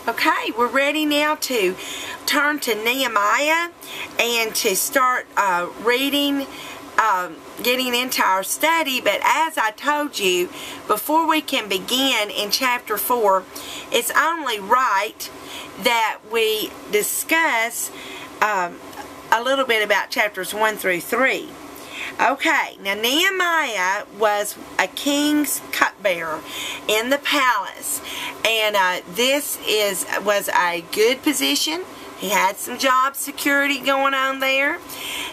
Okay, we're ready now to turn to Nehemiah and to start reading, getting into our study. But as I told you, before we can begin in chapter 4, it's only right that we discuss a little bit about chapters 1 through 3. Okay, now Nehemiah was a king's cupbearer in the palace, and this was a good position. He had some job security going on there.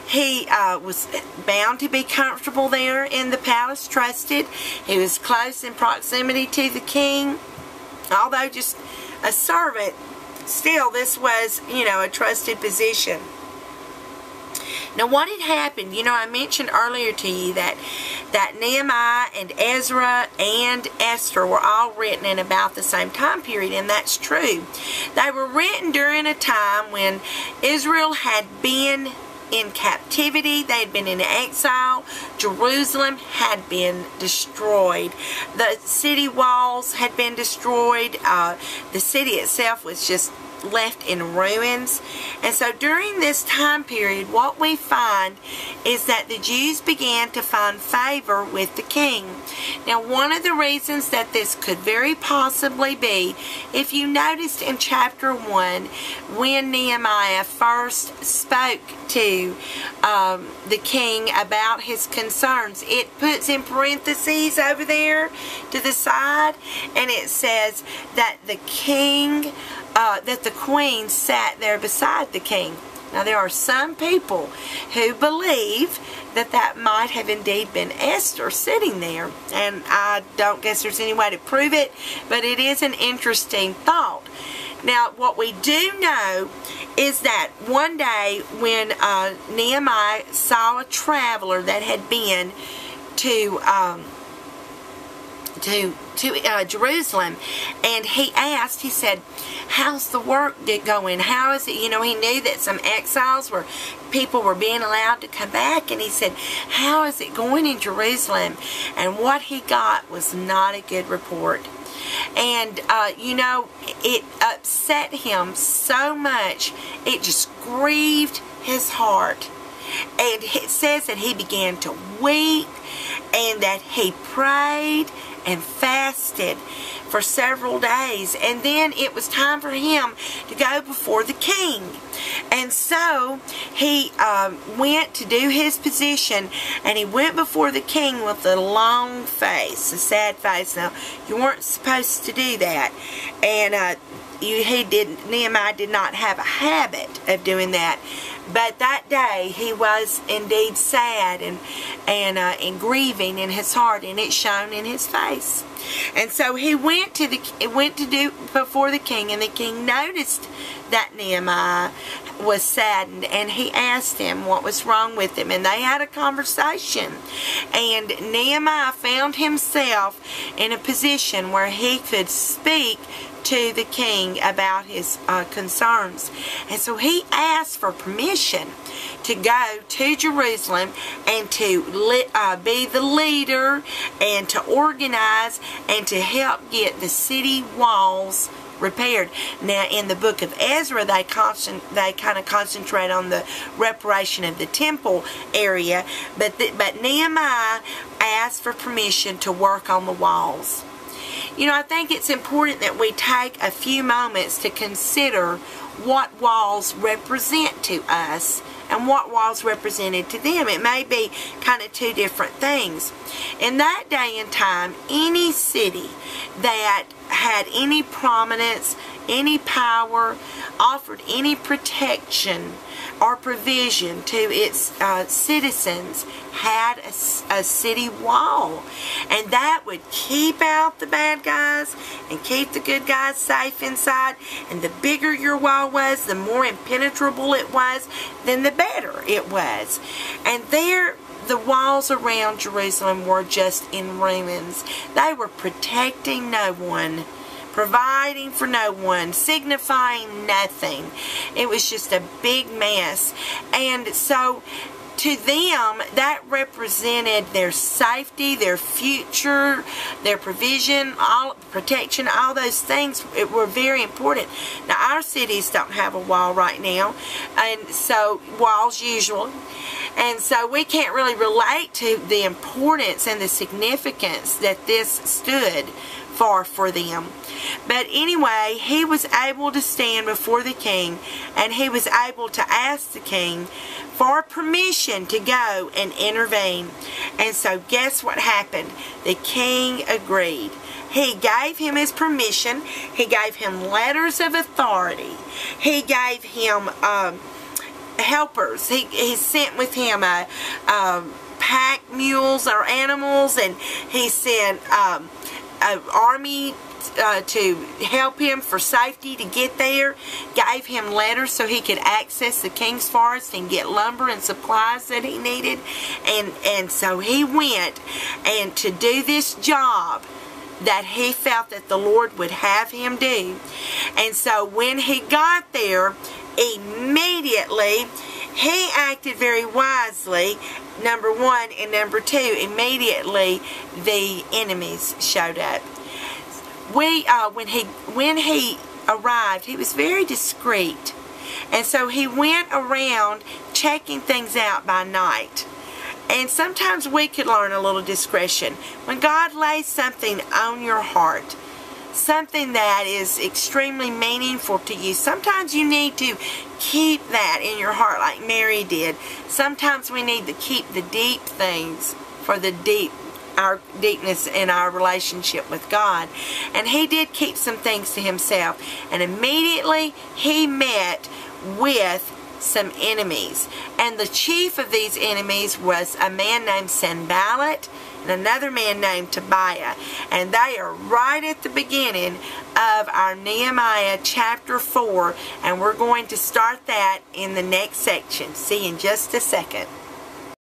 He was bound to be comfortable there in the palace, trusted. He was close in proximity to the king. Although just a servant, still this was, a trusted position. Now what had happened, I mentioned earlier to you that Nehemiah and Ezra and Esther were all written in about the same time period, and that's true. They were written during a time when Israel had been in captivity. They had been in exile. Jerusalem had been destroyed. The city walls had been destroyed. The city itself was just left in ruins. And so during this time period, what we find is that the Jews began to find favor with the king. Now, one of the reasons that this could very possibly be, if you noticed in chapter 1, when Nehemiah first spoke to the king about his concerns, it puts in parentheses over there to the side, and it says that the king that the queen sat there beside the king. Now, there are some people who believe that might have indeed been Esther sitting there, and I don't guess there's any way to prove it, but it is an interesting thought. Now, what we do know is that one day when Nehemiah saw a traveler that had been to Jerusalem, and he asked, he said, how's the work going? How is it? He knew that some exiles people were being allowed to come back, and he said, how is it going in Jerusalem? And what he got was not a good report. And, it upset him so much, it just grieved his heart. And it says that he began to weep, and that he prayed and fasted for several days, and then it was time for him to go before the king. And so he went to do his position, and he went before the king with a long face, a sad face. Now, you weren't supposed to do that, and Nehemiah did not have a habit of doing that. But that day he was indeed sad and grieving in his heart, and it shone in his face. And so he went to do before the king, and the king noticed that Nehemiah was saddened, and he asked him what was wrong with him, and they had a conversation. And Nehemiah found himself in a position where he could speak to the king about his concerns. And so he asked for permission to go to Jerusalem and to be the leader and to organize and to help get the city walls repaired. Now, in the book of Ezra, they kind of concentrate on the reparation of the temple area, but Nehemiah asked for permission to work on the walls. I think it's important that we take a few moments to consider what walls represent to us and what walls represented to them. It may be kind of two different things. In that day and time, any city that had any prominence, any power, offered any protection or provision to its citizens had a city wall, and that would keep out the bad guys and keep the good guys safe inside. And the bigger your wall was, the more impenetrable it was, then the better it was. And there, the walls around Jerusalem were just in ruins. They were protecting no one, providing for no one, signifying nothing. It was just a big mess. And so to them, that represented their safety, their future, their provision, all protection, all those things were very important. Now, our cities don't have a wall right now, and so walls usually, and so we can't really relate to the importance and the significance that this stood for them. But anyway, he was able to stand before the king, and he was able to ask the king for permission to go and intervene. And so guess what happened? The king agreed. He gave him his permission. He gave him letters of authority. He gave him helpers. He sent with him pack mules or animals, and he sent an army to help him for safety to get there, gave him letters so he could access the king's forest and get lumber and supplies that he needed, and so he went and to do this job that he felt that the Lord would have him do. And so when he got there, immediately he acted very wisely, number one, and number two, immediately the enemies showed up. When he arrived, he was very discreet, and so he went around checking things out by night. And sometimes we could learn a little discretion. When God lays something on your heart, something that is extremely meaningful to you, sometimes you need to keep that in your heart like Mary did. Sometimes we need to keep the deep things for our deepness in our relationship with God. And he did keep some things to himself. And immediately he met with some enemies. And the chief of these enemies was a man named Sanballat and another man named Tobiah. And they are right at the beginning of our Nehemiah chapter 4. And we're going to start that in the next section. See you in just a second.